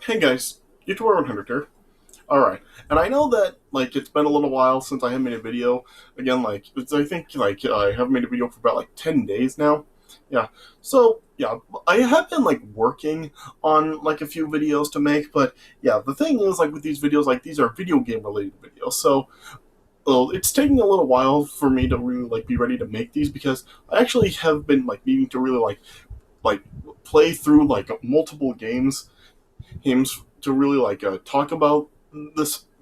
Hey guys, YouTuber 100 here. Alright, and I know that, it's been a little while since I have made a video. Again, I think, I haven't made a video for about, 10 days now. Yeah, so, yeah, I have been, working on, a few videos to make, but, yeah, the thing is, with these videos, these are video game related videos, so, well, it's taking a little while for me to really, be ready to make these, because I actually have been, needing to really, like, play through, multiple games to really talk about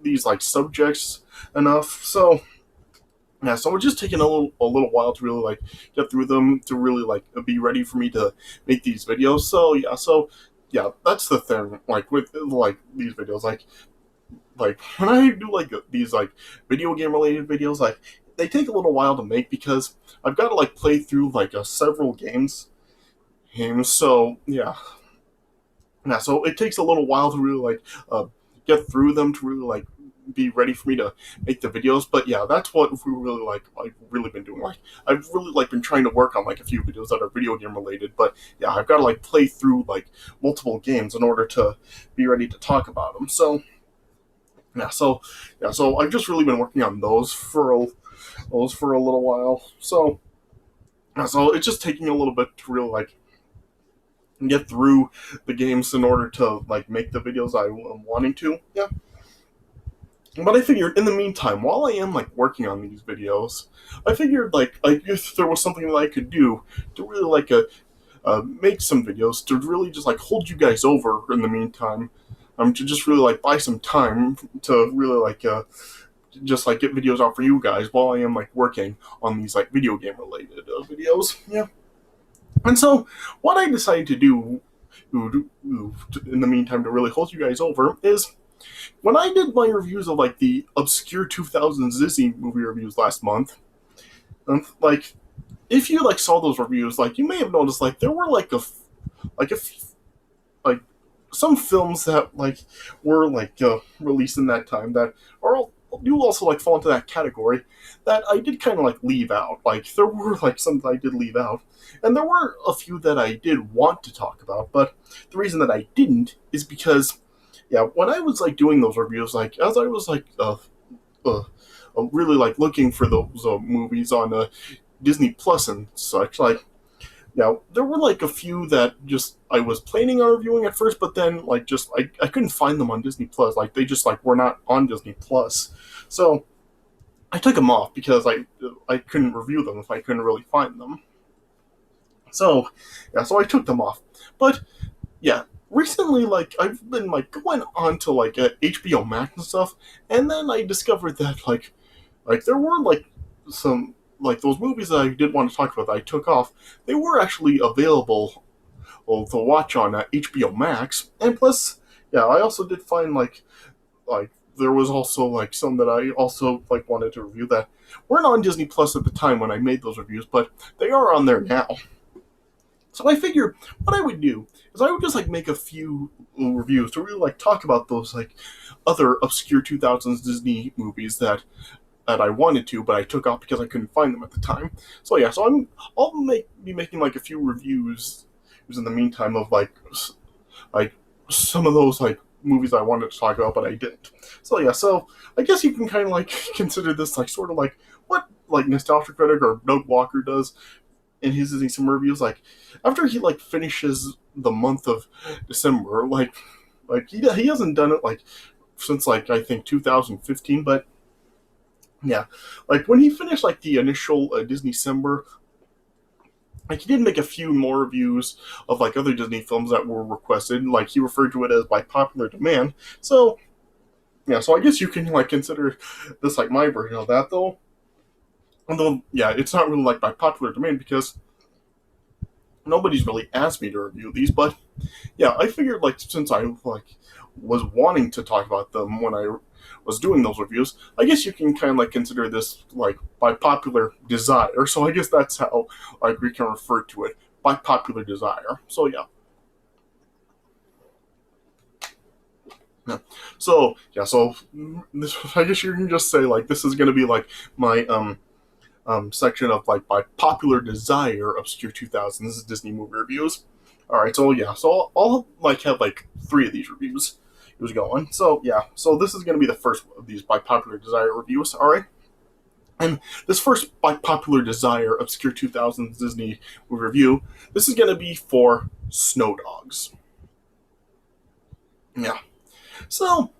these subjects enough. So yeah, so it's just taking a little while to really get through them to really be ready for me to make these videos. So yeah, that's the thing. With these videos, when I do these video game related videos, they take a little while to make because I've got to play through several games. So yeah, so it takes a little while to really get through them to really be ready for me to make the videos. But yeah, that's what we really I've really been doing. I've really been trying to work on a few videos that are video game related. But yeah, I've got to play through multiple games in order to be ready to talk about them. So I've just really been working on those for a little while. So it's just taking a little bit to really get through the games in order to make the videos I'm wanting to. Yeah. But I figured in the meantime, while I am working on these videos, I figured if there was something that I could do to really make some videos to really just hold you guys over in the meantime, to just really buy some time to really just get videos out for you guys while I am working on these video game related videos. Yeah. And so, what I decided to do in the meantime to really hold you guys over is when I did my reviews of the obscure 2000s Disney movie reviews last month. If you saw those reviews, you may have noticed there were like some films that were released in that time that are do also fall into that category that I did kind of leave out. There were some that I did leave out, and there were a few that I did want to talk about. But the reason that I didn't is because yeah, when I was doing those reviews, as I was really looking for those movies on Disney Plus and such, yeah, there were a few that just I was planning on reviewing at first, but then just I couldn't find them on Disney Plus. They just were not on Disney Plus. So I took them off because I couldn't review them if I couldn't really find them. So yeah, so I took them off. But yeah, recently I've been going on to HBO Max and stuff, and then I discovered that there were some those movies that I did want to talk about that I took off. They were actually available to watch on HBO Max, and plus, yeah, I also did find there was also some that I also wanted to review that weren't on Disney Plus at the time when I made those reviews, but they are on there now. So I figured what I would do is I would just make a few reviews to really be about those other obscure 2000s Disney movies that I wanted to, but I took off because I couldn't find them at the time. So yeah, so be making a few reviews in the meantime of some of those movies I wanted to talk about, but I didn't. So yeah, so I guess you can kind of consider this sort of what Nostalgia Critic or Doug Walker does in his Disney Summer reviews. After he finishes the month of December, he hasn't done it since I think 2015, but yeah, when he finished the initial Disney December, he did make a few more reviews of other Disney films that were requested. He referred to it as by popular demand. So yeah, so I guess you can consider this my version of that, though. Although yeah, it's not really by popular demand because nobody's really asked me to review these. But yeah, I figured since I was wanting to talk about them when I was doing those reviews, I guess you can kind of consider this by popular desire. So I guess that's how we can refer to it, by popular desire. So yeah. Yeah. So yeah, so I guess you can just say this is gonna be my section of by popular desire obscure 2000s Disney movie reviews. All right, so yeah, so I'll have three of these reviews he was going. So yeah, so this is going to be the first of these by popular desire reviews. All right. And this first by popular desire obscure 2000s Disney review, this is going to be for Snow Dogs. Yeah. So,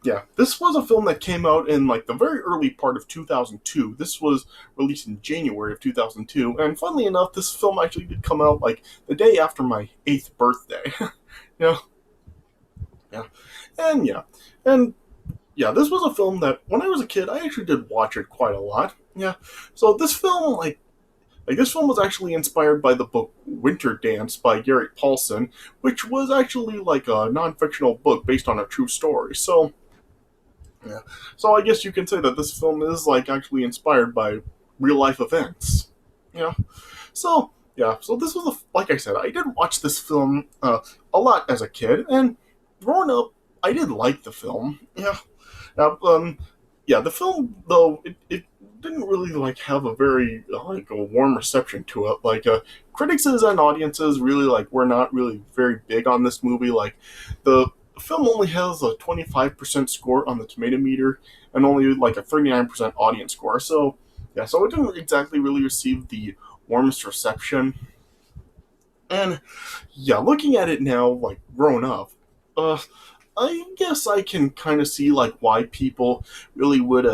yeah, this was a film that came out in like the very early part of 2002. This was released in January of 2002, and funnily enough, this film actually did come out like the day after my 8th birthday. Yeah, yeah, and yeah, and yeah, this was a film that when I was a kid, I actually did watch it quite a lot. Yeah, so this film, like this film was actually inspired by the book Winter Dance by Gary Paulson, which was actually like a non-fictional book based on a true story. So yeah, so I guess you can say that this film is like actually inspired by real life events. Yeah, so yeah, so this was like I said, I did watch this film a lot as a kid, and growing up, I did like the film. Yeah, now, yeah, the film though it didn't really like have a very like a warm reception to it. Like critics and audiences really like were not really very big on this movie. Like the film only has a 25% score on the tomato meter and only like a 39% audience score. So yeah, so it didn't exactly really receive the warmest reception. And yeah, looking at it now, like grown up, uh, I guess I can kind of see like why people really would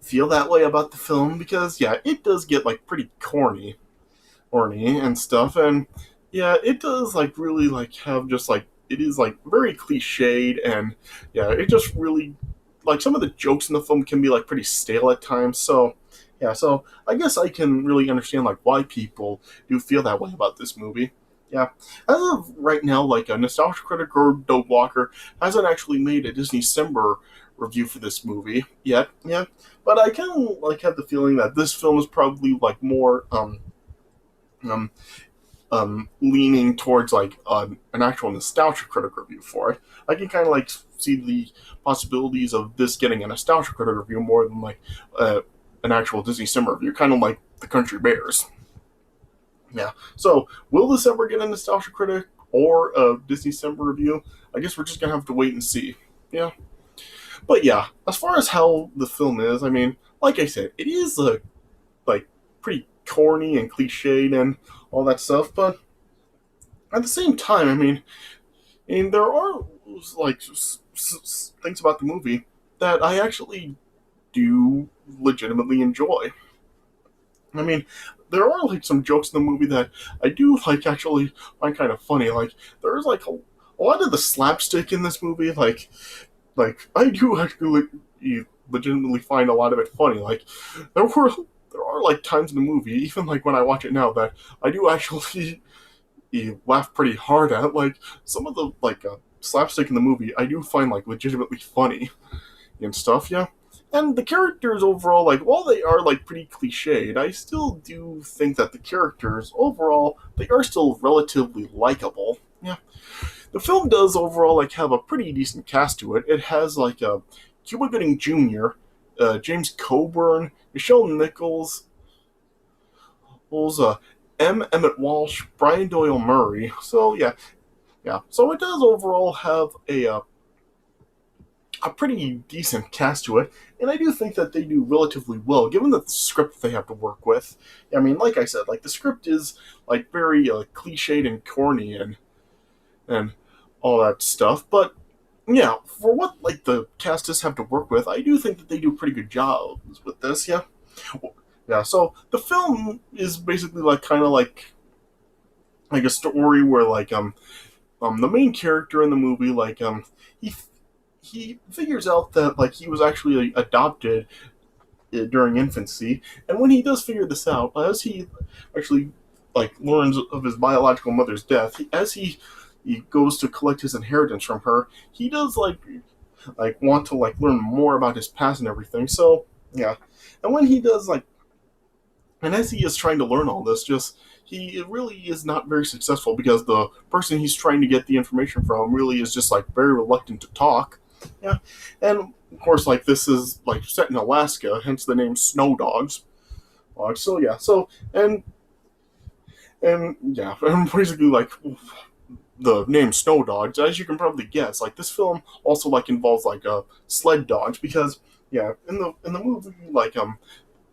feel that way about the film because yeah, it does get like pretty corny and stuff, and yeah, it does like really like have just like it is like very cliched, and yeah, it just really like some of the jokes in the film can be like pretty stale at times. So yeah, so I guess I can really understand like why people do feel that way about this movie. Yeah, as of right now, like a nostalgia critic or Doug Walker hasn't actually made a Disney December review for this movie yet. Yeah, but I kind of like have the feeling that this film is probably like more um leaning towards like an actual nostalgia critic review for it. I can kind of like see the possibilities of this getting a nostalgia critic review more than like an actual Disney December review, kind of like the Country Bears. Yeah. So, will this ever get a nostalgia critic or a Disney December review? I guess we're just gonna have to wait and see. Yeah. But yeah, as far as how the film is, I mean, like I said, it is like pretty corny and cliched and all that stuff. But at the same time, I mean, there are like things about the movie that I actually do legitimately enjoy. I mean, there are like some jokes in the movie that I do like actually find kind of funny. Like there's like a lot of the slapstick in this movie. Like I do actually legitimately find a lot of it funny. Like there are like times in the movie, even like when I watch it now, that I do actually laugh pretty hard at. Like some of the like slapstick in the movie, I do find like legitimately funny and stuff. Yeah. And the characters overall, like while they are like pretty cliched, I still do think that the characters overall they are still relatively likable. Yeah, the film does overall like have a pretty decent cast to it. It has like Cuba Gooding Jr., James Coburn, Michelle Nichols, M. Emmett Walsh, Brian Doyle Murray. So yeah, yeah. So it does overall have a pretty decent cast to it, and I do think that they do relatively well given the script they have to work with. I mean, like I said, like the script is like very cliched and corny and all that stuff, but yeah, for what like the castists have to work with, I do think that they do pretty good jobs with this. Yeah, yeah. So the film is basically like kind of like a story where the main character in the movie he he figures out that like he was actually adopted during infancy, and when he does figure this out, as he actually like learns of his biological mother's death, as he goes to collect his inheritance from her, he does like want to like learn more about his past and everything. So yeah, and when he does like, and as he is trying to learn all this, just he really is not very successful because the person he's trying to get the information from really is just like very reluctant to talk. Yeah, and of course, like this is like set in Alaska, hence the name Snow Dogs. So yeah, so and yeah, and basically like the name Snow Dogs, as you can probably guess, like this film also like involves like sled dogs because yeah, in the movie like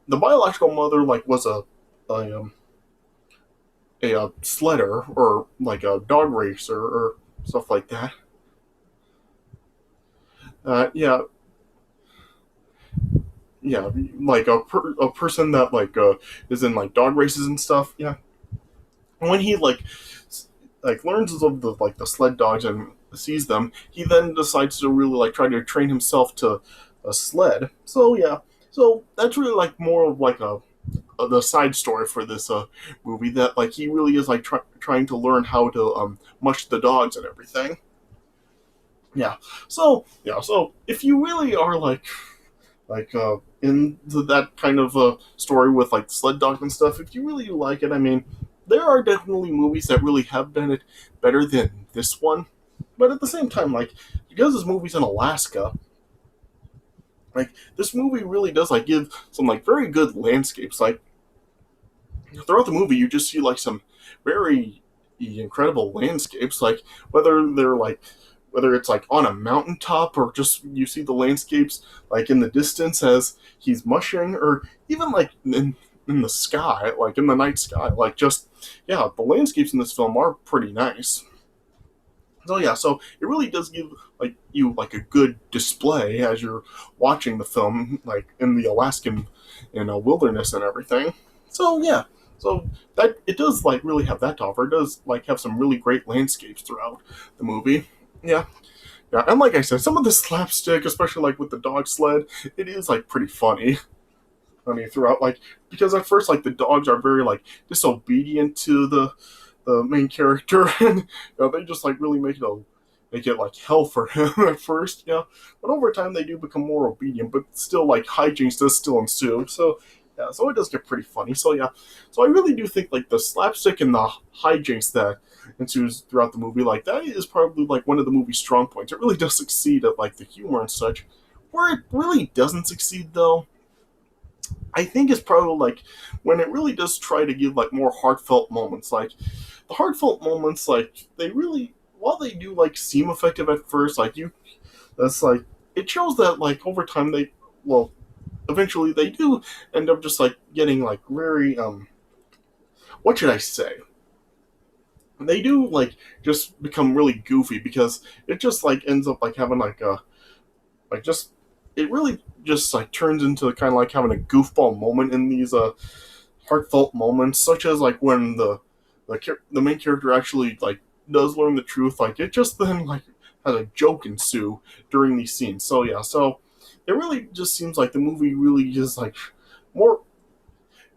the biological mother like was a sledder or like a dog racer or stuff like that. Yeah, yeah, like a person that like is in like dog races and stuff. Yeah, when he like learns of the like the sled dogs and sees them, he then decides to really like try to train himself to a sled. So yeah, so that's really like more of like a the side story for this movie that like he really is like trying to learn how to mush the dogs and everything. Yeah. So yeah. So if you really are like into that kind of story with like sled dog and stuff, if you really like it, I mean, there are definitely movies that really have done it better than this one. But at the same time, like because this movie's in Alaska, like this movie really does like give some like very good landscapes. Like throughout the movie, you just see like some very incredible landscapes. Like whether it's like on a mountaintop or just you see the landscapes like in the distance as he's mushing, or even like in the sky, like in the night sky. Like just yeah, the landscapes in this film are pretty nice. So yeah, so it really does give like you like a good display as you're watching the film, like in the Alaskan wilderness and everything. So yeah, so that it does like really have that to offer. It does like have some really great landscapes throughout the movie. Yeah, yeah, and like I said, some of the slapstick, especially like with the dog sled, it is like pretty funny. Funny throughout, like because at first like the dogs are very like disobedient to the main character, and they just like really make it like hell for him at first, yeah. But over time, they do become more obedient, but still like hijinks does still ensue. So yeah, so it does get pretty funny. So yeah, so I really do think like the slapstick and the hijinks that ensues throughout the movie, like that is probably like one of the movie's strong points. It really does succeed at like the humor and such. Where it really doesn't succeed though, I think is probably like when it really does try to give like more heartfelt moments. Like the heartfelt moments, like they really, while they do like seem effective at first, like you, that's like it shows that like over time they, well, eventually they do end up just like getting like very what should I say? They do like just become really goofy because it just like ends up like having like a like just it really just like turns into kind of like having a goofball moment in these heartfelt moments, such as like when the main character actually like does learn the truth. Like it just then like has a joke ensue during these scenes. So yeah, so it really just seems like the movie really is like more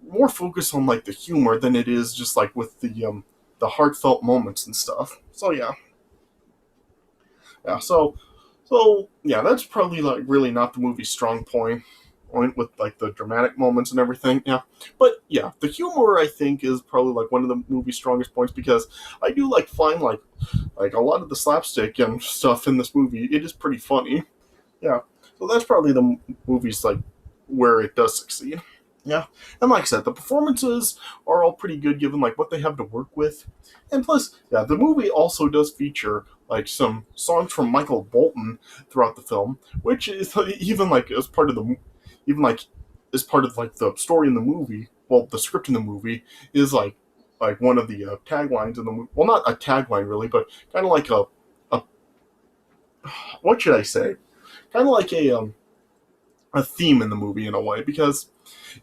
more focused on like the humor than it is just like with the heartfelt moments and stuff. So yeah, yeah. So yeah, that's probably like really not the movie's strong point with like the dramatic moments and everything. Yeah, but yeah, the humor I think is probably like one of the movie's strongest points because I do like find like a lot of the slapstick and stuff in this movie. It is pretty funny. Yeah, so that's probably the movie's like where it does succeed. Yeah, and like I said, the performances are all pretty good given like what they have to work with, and plus, yeah, the movie also does feature like some songs from Michael Bolton throughout the film, which is even like as part of the even like as part of like the story in the movie. Well, the script in the movie is like one of the taglines in the movie. Well, not a tagline really, but kind of like a what should I say? Kind of like a theme in the movie in a way because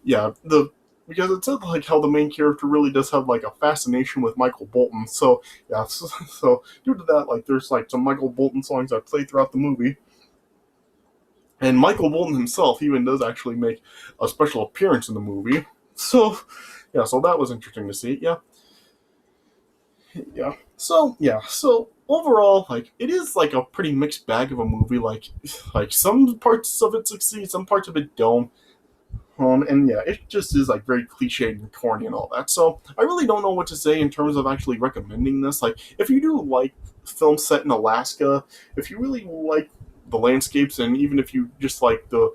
yeah, the because it said like how the main character really does have like a fascination with Michael Bolton. So yeah, so due to that, like there's like some Michael Bolton songs that play throughout the movie, and Michael Bolton himself even does actually make a special appearance in the movie. So yeah, so that was interesting to see. Yeah, yeah. So overall, like it is like a pretty mixed bag of a movie. Like some parts of it succeed, some parts of it don't. And yeah, it just is like very cliched and corny and all that. So I really don't know what to say in terms of actually recommending this. Like, if you do like films set in Alaska, if you really like the landscapes, and even if you just like the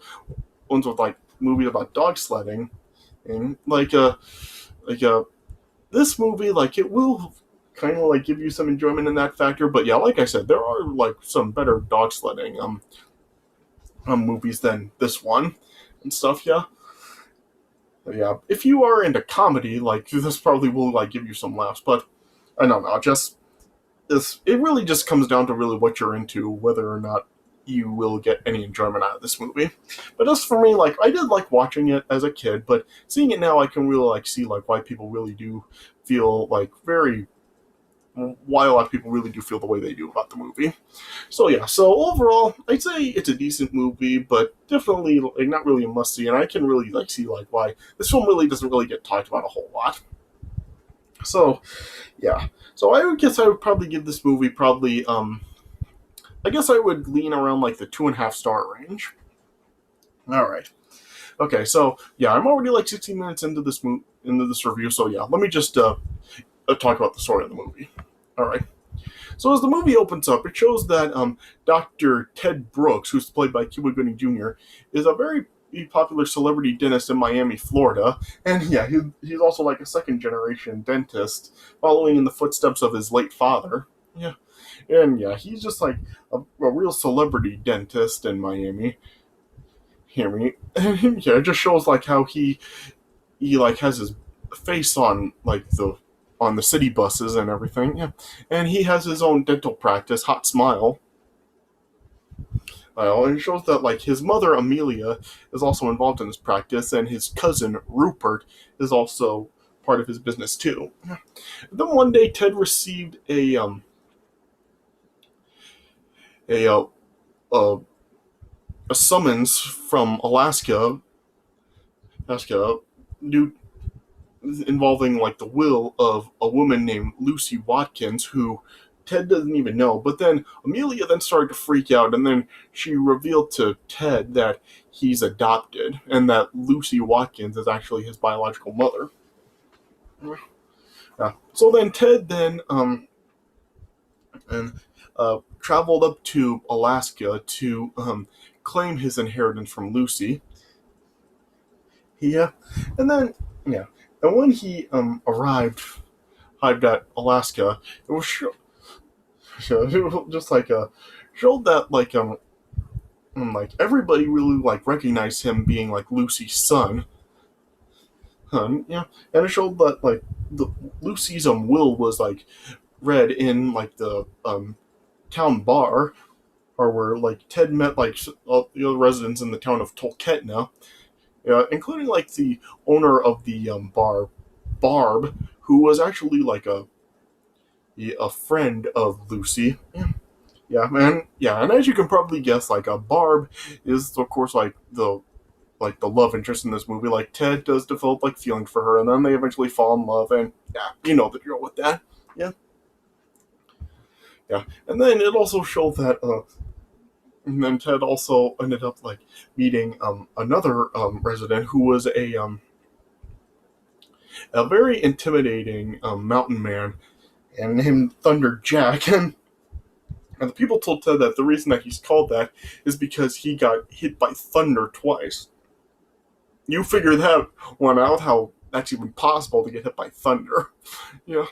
ones with like movies about dog sledding, and like this movie, like it will. kind of like give you some enjoyment in that factor. But yeah, like I said, there are like some better dog sledding movies than this one and stuff. Yeah, but yeah. If you are into comedy, like this probably will like give you some laughs. But I don't know, just this. It really just comes down to really what you're into, whether or not you will get any enjoyment out of this movie. But as for me, like I did like watching it as a kid, but seeing it now, I can really like see like why people really do feel like very why a lot of people really do feel the way they do about the movie. So yeah, so overall, I'd say it's a decent movie, but definitely like, not really a must see. And I can really like see like why this film really doesn't really get talked about a whole lot. So yeah, so I would guess I would probably give this movie probably I guess I would lean around like the 2.5 star range. All right. Okay, so yeah, I'm already like 16 minutes into this review. So yeah, let me just talk about the story of the movie. All right. So as the movie opens up, it shows that Dr. Ted Brooks, who's played by Cuba Gooding Jr., is a very popular celebrity dentist in Miami, Florida, and yeah, he's also like a second generation dentist, following in the footsteps of his late father. Yeah, and yeah, he's just like a real celebrity dentist in Miami. Hear me? Yeah, it just shows like how he like has his face on like the city buses and everything. Yeah, and he has his own dental practice, Hot Smile. And it shows that like his mother Amelia is also involved in his practice, and his cousin Rupert is also part of his business too. Yeah. Then one day Ted received a uh, uh, a summons from Alaska, due involving like the will of a woman named Lucy Watkins, who Ted doesn't even know. But then Amelia then started to freak out, and then she revealed to Ted that he's adopted, and that Lucy Watkins is actually his biological mother. So then Ted then and traveled up to Alaska to claim his inheritance from Lucy. Yeah, and then yeah, and when he arrived at Alaska, it was just like showed that like everybody really like recognized him being like Lucy's son. Yeah, and it showed that like the Lucy's will was like read in like the town bar, or where like Ted met like all the other residents in the town of Tolketna, including like the owner of the bar, Barb, who was actually like a friend of Lucy. Yeah, yeah, man. Yeah, and as you can probably guess, like a Barb is of course like the love interest in this movie. Like Ted does develop like feelings for her, and then they eventually fall in love, and yeah, you know the drill with that. Yeah, yeah, and then it also showed that and then Ted also ended up like meeting another resident who was a very intimidating mountain man, and named Thunder Jack. And the people told Ted that the reason that he's called that is because he got hit by thunder twice. You figure that one out, how that's even possible to get hit by thunder. Yeah.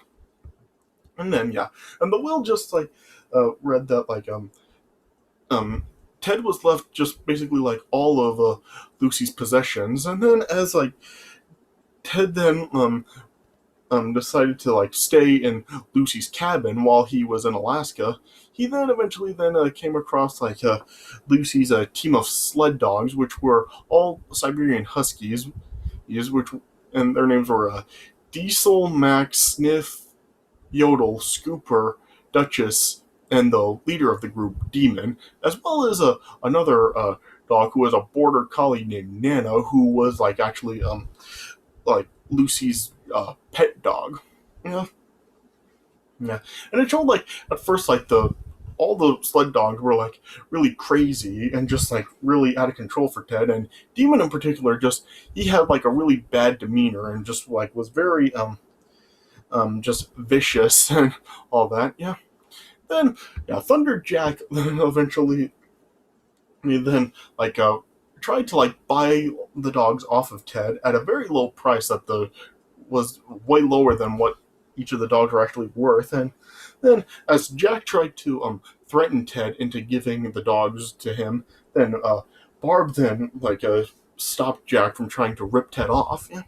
And then yeah, and the will just like read that like um Ted was left just basically like all of Lucy's possessions, and then as like Ted then decided to like stay in Lucy's cabin while he was in Alaska. He then eventually then came across like Lucy's team of sled dogs, which were all Siberian Huskies, which and their names were Diesel, Max, Sniff, Yodel, Scooper, Duchess, and the leader of the group, Demon, as well as another dog who was a border collie named Nana, who was like actually like Lucy's pet dog. Yeah, yeah, and it showed like at first like the all the sled dogs were like really crazy and just like really out of control for Ted, and Demon in particular just he had like a really bad demeanor and just like was very just vicious and all that. Yeah. Then yeah, Thunder Jack then eventually then like tried to like buy the dogs off of Ted at a very low price that the was way lower than what each of the dogs were actually worth. And then, as Jack tried to threaten Ted into giving the dogs to him, then Barb then stopped Jack from trying to rip Ted off. Yeah.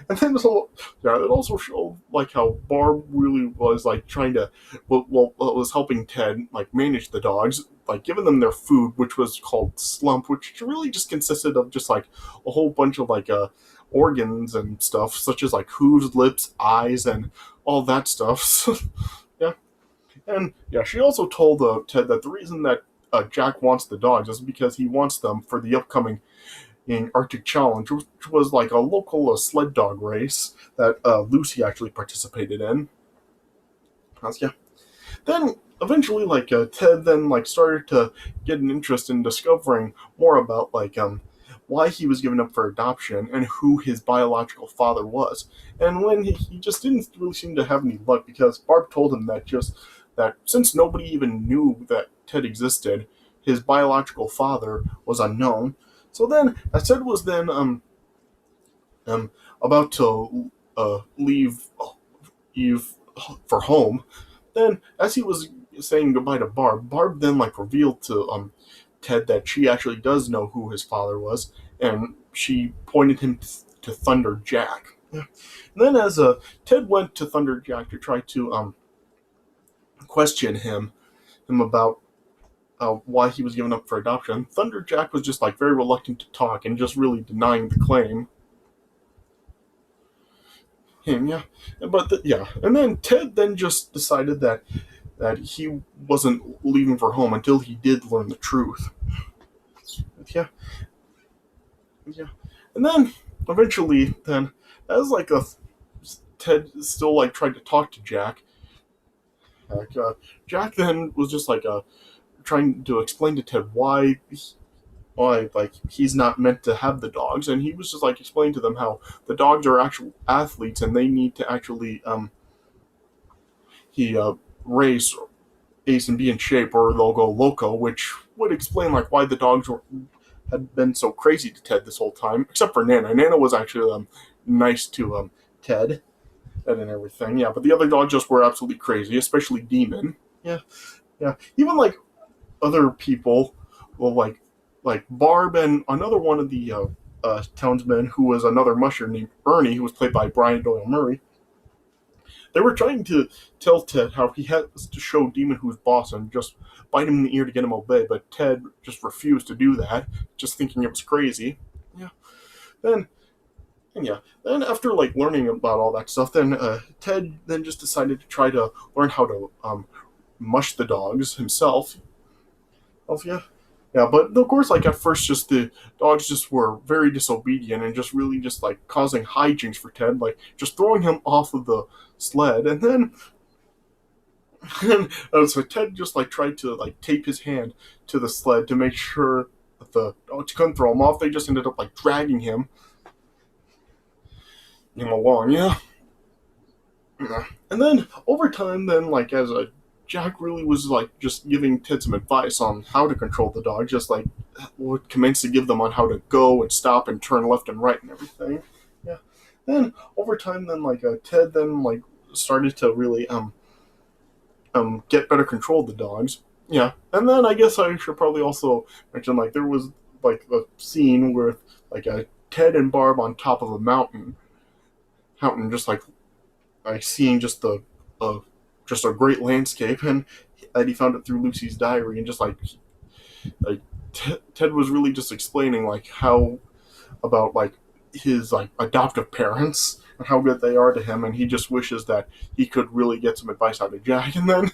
And then so yeah, it also showed like how Barb really was like trying to was helping Ted like manage the dogs, like giving them their food, which was called slump, which really just consisted of just like a whole bunch of organs and stuff, such as like hooves, lips, eyes, and all that stuff. So, yeah, and yeah, she also told Ted that the reason that Jack wants the dogs is because he wants them for the upcoming in Arctic Challenge, which was like a local sled dog race that Lucy actually participated in. Yeah. Then eventually, Ted then started to get an interest in discovering more about why he was given up for adoption and who his biological father was. And when he just didn't really seem to have any luck because Barb told him that since nobody even knew that Ted existed, his biological father was unknown. So then, as Ted was then um about to leave Eve for home, then as he was saying goodbye to Barb, Barb then revealed to Ted that she actually does know who his father was, and she pointed him to Thunder Jack. Yeah. And then as Ted went to Thunder Jack to try to question him about why he was given up for adoption, Thunder Jack was just very reluctant to talk and just really denying the claim. Yeah, yeah, and then Ted then just decided that he wasn't leaving for home until he did learn the truth. Yeah, yeah, and then eventually, then as Ted still tried to talk to Jack. Jack then was just trying to explain to Ted why he's not meant to have the dogs, and he was just explaining to them how the dogs are actual athletes and they need to actually he race Ace and be in shape or they'll go loco, which would explain why the dogs had been so crazy to Ted this whole time, except for Nana. Nana was actually nice to Ted and everything, yeah, but the other dogs just were absolutely crazy, especially Demon. Yeah, yeah, even other people, well, Barb and another one of the townsmen, who was another musher named Ernie, who was played by Brian Doyle Murray. They were trying to tell Ted how he had to show Demon who's boss and just bite him in the ear to get him obey, but Ted just refused to do that, just thinking it was crazy. Yeah. Then, and yeah, then after learning about all that stuff, then Ted then just decided to try to learn how to mush the dogs himself. Oh yeah, yeah, but of course, at first, just the dogs just were very disobedient and just really just causing hijinks for Ted, just throwing him off of the sled, and then and so Ted just tried to tape his hand to the sled to make sure that the dogs couldn't throw him off. They just ended up dragging him along, yeah. Yeah. And then over time, then as a Jack really was just giving Ted some advice on how to control the dog, just would commence to give them on how to go and stop and turn left and right and everything. Yeah. Then over time, then Ted then started to really get better control of the dogs. Yeah. And then I guess I should probably also mention there was a scene with Ted and Barb on top of a mountain, just seeing just just a great landscape, and he found it through Lucy's diary, and just Ted was really just explaining how about his adoptive parents and how good they are to him, and he just wishes that he could really get some advice out of Jack. And then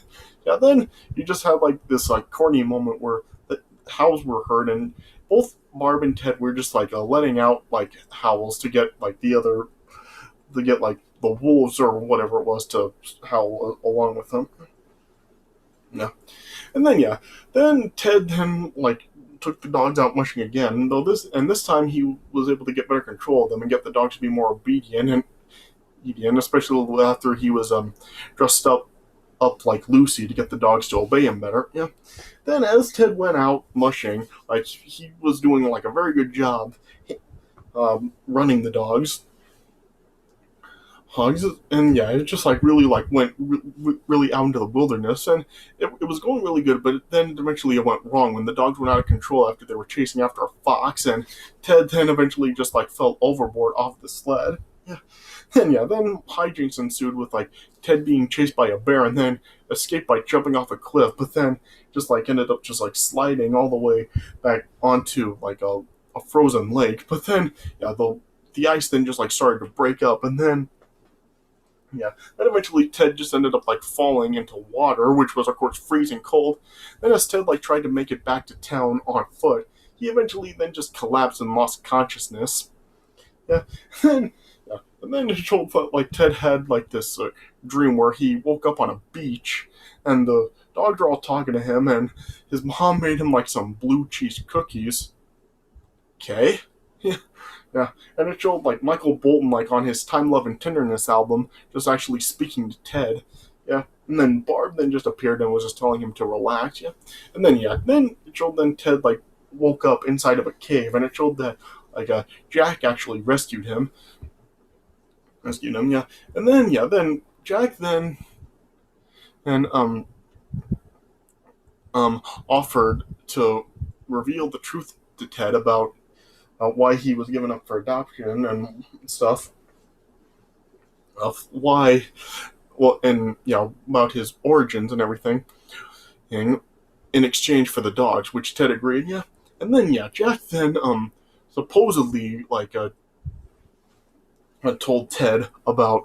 yeah, then you just had this corny moment where the howls were heard, and both Barb and Ted were just letting out howls to get the other to get the wolves or whatever it was to howl along with them. Yeah. And then yeah, then Ted then took the dogs out mushing again, though this time he was able to get better control of them and get the dogs to be more obedient, especially after he was dressed up like Lucy to get the dogs to obey him better. Yeah. Then as Ted went out mushing, he was doing a very good job running the dogs. Hugs, and yeah, it just like really like went really out into the wilderness, and it was going really good, but then eventually it went wrong when the dogs went out of control after they were chasing after a fox, and Ted then eventually just like fell overboard off the sled. Yeah, and yeah, then hijinks ensued with like Ted being chased by a bear and then escaped by jumping off a cliff, but then just like ended up just like sliding all the way back onto like a frozen lake. But then yeah, the ice then just like started to break up, and then yeah. Then eventually Ted just ended up like falling into water, which was of course freezing cold. Then as Ted like tried to make it back to town on foot, he eventually then just collapsed and lost consciousness. Yeah. Then yeah. And then it told that like Ted had like this dream where he woke up on a beach and the dogs were all talking to him and his mom made him like some blue cheese cookies. Okay. Yeah. Yeah, and it showed like Michael Bolton like on his Time, Love, and Tenderness album, just actually speaking to Ted. Yeah, and then Barb then just appeared and was just telling him to relax. Yeah, and then yeah, then it showed then Ted like woke up inside of a cave, and it showed that like Jack actually rescued him. Yeah, and then yeah, then Jack then offered to reveal the truth to Ted about why he was given up for adoption and stuff of why, well, and about his origins and everything, in, in exchange for the dogs, which Ted agreed. Yeah, and then yeah, Jack then supposedly like told Ted about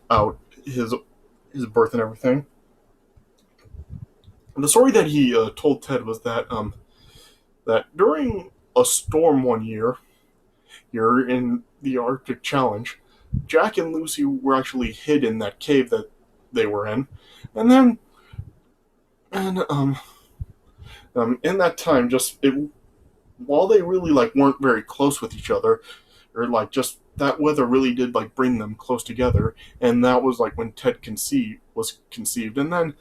out his birth and everything. And the story that he told Ted was that during a storm one year, here in the Arctic Challenge, Jack and Lucy were actually hid in that cave that they were in, and then and in that time, while they really like weren't very close with each other, or like just that weather really did like bring them close together, and that was like when Ted conceived, and then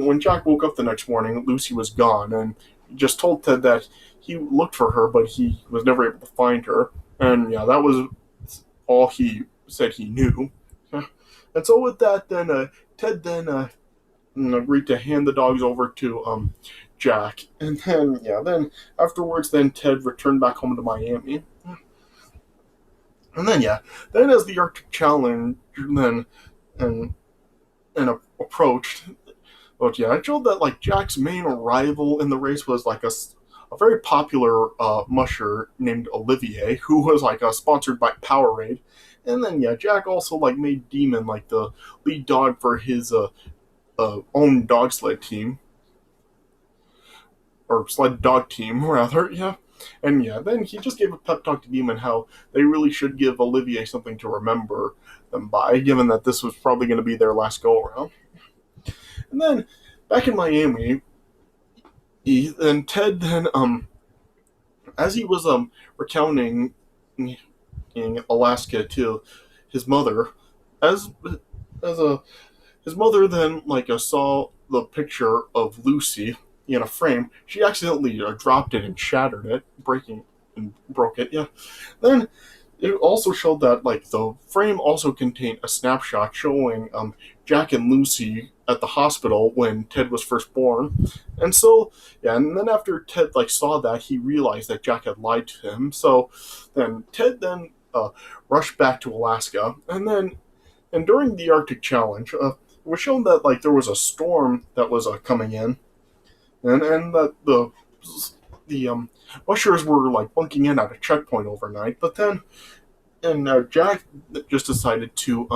when Jack woke up the next morning, Lucy was gone, and he just told Ted that he looked for her, but he was never able to find her, and yeah, that was all he said he knew. And so with that, then Ted then agreed to hand the dogs over to Jack, and then afterwards, then Ted returned back home to Miami, and then then as the Arctic Challenge then and approached, but yeah, I showed that like Jack's main rival in the race was like a very popular musher named Olivier, who was like sponsored by Powerade, and then yeah, Jack also like made Demon like the lead dog for his own dog sled team, or sled dog team rather. Yeah, and yeah, then he just gave a pep talk to Demon how they really should give Olivier something to remember them by, given that this was probably going to be their last go around. And then back in Miami, and Ted then as he was recounting in Alaska to his mother, as as a his mother then like saw the picture of Lucy in a frame. She accidentally dropped it and shattered it, breaking and broke it. Yeah. Then it also showed that like the frame also contained a snapshot showing Jack and Lucy at the hospital when Ted was first born. And so yeah, and then after Ted like saw that, he realized that Jack had lied to him. So then Ted then rushed back to Alaska, and during the Arctic Challenge, it was shown that like there was a storm that was coming in, and that the ushers were like bunking in at a checkpoint overnight. But then, and Jack just decided to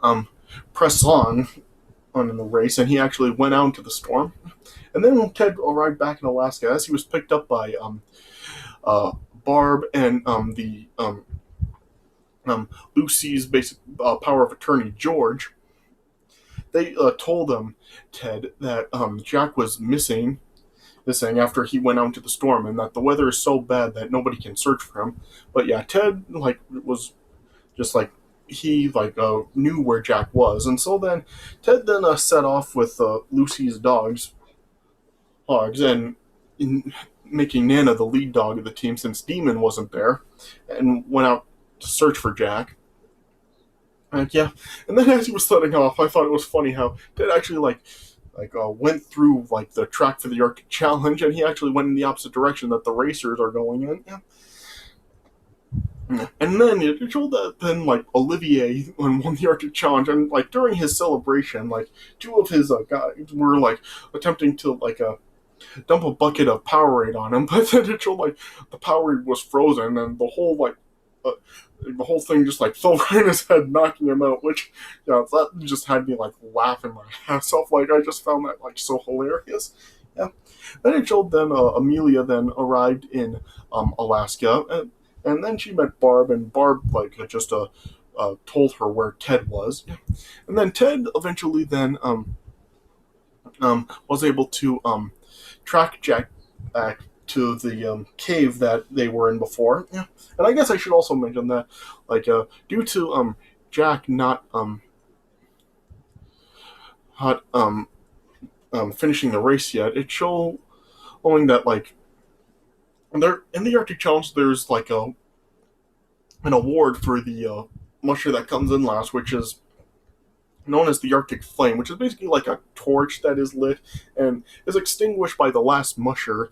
um press on in the race, and he actually went out into the storm. And then when Ted arrived back in Alaska, as he was picked up by uh, Barb and the Lucy's basic power of attorney, George, they told Ted that Jack was missing after he went out into the storm, and that the weather is so bad that nobody can search for him. But yeah, Ted like was just like he like knew where Jack was, and so then Ted then set off with Lucy's hogs, and in making Nana the lead dog of the team since Demon wasn't there, and went out to search for Jack. Yeah, and then as he was setting off, I thought it was funny how Ted actually went through like the track for the Arctic Challenge, and he actually went in the opposite direction that the racers are going in. Yeah. And then it showed that then like Olivier won the Arctic Challenge, and like during his celebration, like two of his guys were like attempting to dump a bucket of Powerade on him, but then it showed like the Powerade was frozen, and uh, the whole thing just like fell right in his head, knocking him out. Which, yeah, that just had me like laughing my ass off. Like I just found that like so hilarious. Yeah. Then it showed then Amelia then arrived in Alaska, and then she met Barb, and Barb like just told her where Ted was, and then Ted eventually then was able to track Jack back to the cave that they were in before. Yeah, and I guess I should also mention that, due to Jack not finishing the race yet, it showing that like there in the Arctic Challenge, there's like an award for the musher that comes in last, which is known as the Arctic Flame, which is basically like a torch that is lit and is extinguished by the last musher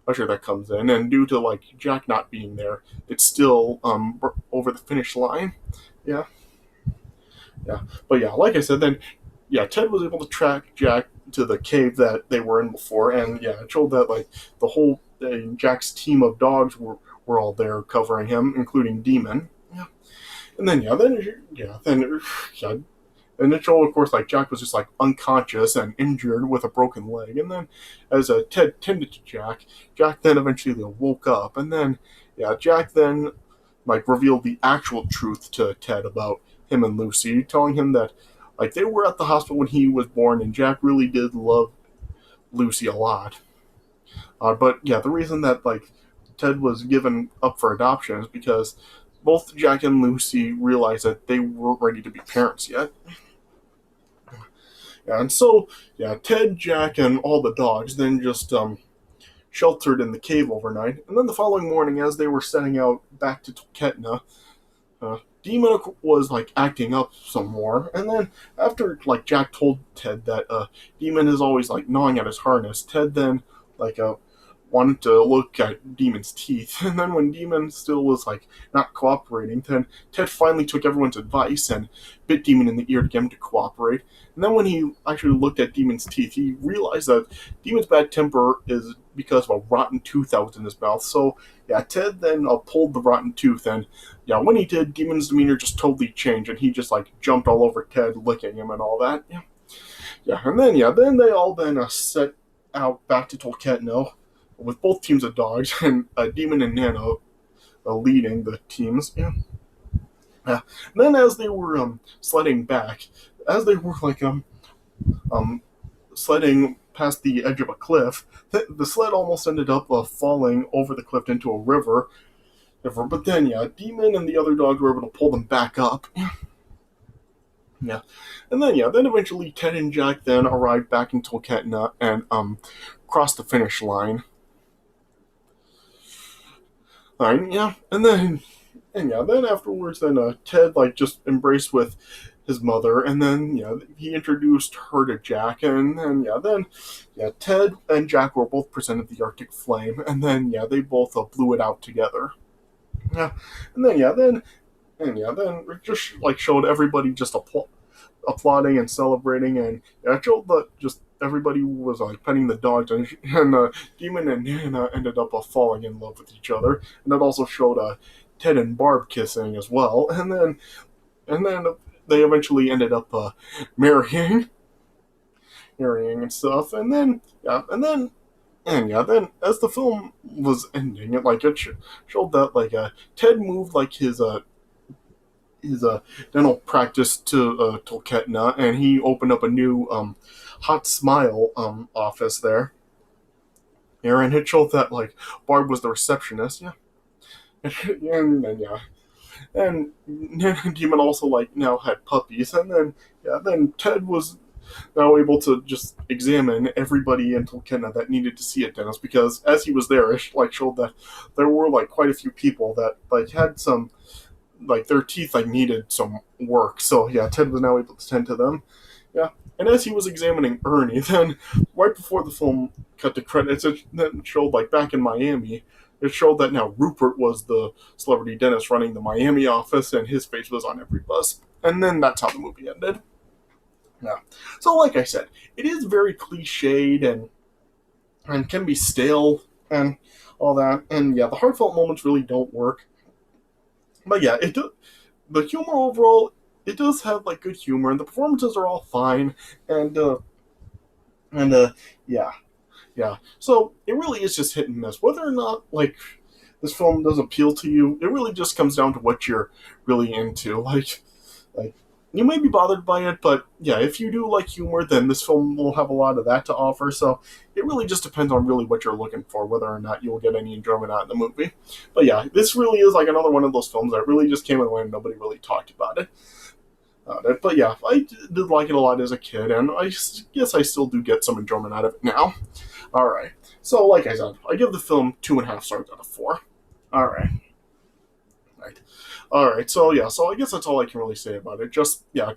that comes in, and due to like Jack not being there, it's still over the finish line. Yeah, yeah, but yeah, like I said, then yeah, Ted was able to track Jack to the cave that they were in before, and yeah, it showed that like the whole Jack's team of dogs were all there covering him, including Demon. Yeah, and then yeah, and it showed, of course, like Jack was just like unconscious and injured with a broken leg. And then, as Ted tended to Jack, Jack then eventually woke up. And then, yeah, Jack then like revealed the actual truth to Ted about him and Lucy, telling him that like they were at the hospital when he was born, and Jack really did love Lucy a lot. But yeah, the reason that like Ted was given up for adoption is because both Jack and Lucy realized that they weren't ready to be parents yet. Yeah, and so yeah, Ted, Jack, and all the dogs then just sheltered in the cave overnight. And then the following morning, as they were setting out back to Tolketna, Demon was like acting up some more. And then after like Jack told Ted that Demon is always like gnawing at his harness, Ted then like wanted to look at Demon's teeth. And then when Demon still was like not cooperating, then Ted finally took everyone's advice and bit Demon in the ear to get him to cooperate. And then when he actually looked at Demon's teeth, he realized that Demon's bad temper is because of a rotten tooth that was in his mouth. So yeah, Ted then pulled the rotten tooth, and yeah, when he did, Demon's demeanor just totally changed, and he just like jumped all over Ted, licking him and all that. Yeah, yeah, and then then they all then set out back to Tolketno with both teams of dogs, and Demon and Nana leading the teams. Yeah. Yeah. And then as they were sledding back, as they were um sledding past the edge of a cliff, the sled almost ended up falling over the cliff into a river. But then yeah, Demon and the other dogs were able to pull them back up. Yeah. And then then eventually Ted and Jack then arrived back in Tolketna and crossed the finish line. Yeah, then afterwards, then Ted like just embraced with his mother, and then he introduced her to Jack, and then Ted and Jack were both presented the Arctic Flame, and then they both blew it out together. Yeah, and then it just like showed everybody just applauding and celebrating, and it showed that just everybody was like petting the dogs, and Demon and Nana ended up falling in love with each other, and it also showed Ted and Barb kissing as well, and then they eventually ended up marrying, marrying and stuff, and then then as the film was ending, it showed that Ted moved like his dental practice to Tolketna, and he opened up a new Hot Smile office there. And it showed that Barb was the receptionist, yeah, and Demon also now had puppies, and then Ted was now able to just examine everybody in Tolkien that needed to see a dentist, because as he was there, it showed that there were quite a few people that had some like their teeth like needed some work. So yeah, Ted was now able to tend to them. Yeah, and as he was examining Ernie, then right before the film cut to credits, it then showed like back in Miami. It showed that now Rupert was the celebrity dentist running the Miami office, and his face was on every bus. And then that's how the movie ended. Yeah. So like I said, it is very cliched and can be stale and all that. And yeah, the heartfelt moments really don't work. But yeah, the humor overall, it does have like good humor, and the performances are all fine. And and yeah, yeah. So it really is just hit and miss. Whether or not like this film does appeal to you, it really just comes down to what you're really into. Like you may be bothered by it, but yeah, if you do like humor, then this film will have a lot of that to offer. So it really just depends on really what you're looking for, whether or not you'll get any enjoyment out of the movie. But yeah, this really is like another one of those films that really just came and went and nobody really talked about it. But yeah, I did like it a lot as a kid, and I guess I still do get some enjoyment out of it now. All right, so like I said, I give the film 2.5 stars out of 4. All right, right, all right. So yeah, so I guess that's all I can really say about it. Just yeah.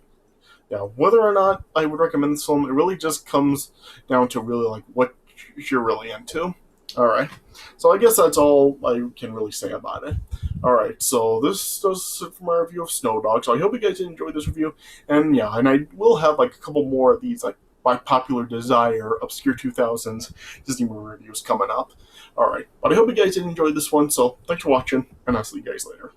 Whether or not I would recommend this film, it really just comes down to really like what you're really into. All right, so I guess that's all I can really say about it. All right, so this does it for my review of Snow Dog. So I hope you guys enjoyed this review, and yeah, and I will have like a couple more of these like by popular desire obscure 2000s Disney movie reviews coming up. All right, but I hope you guys did enjoy this one. So thanks for watching, and I'll see you guys later.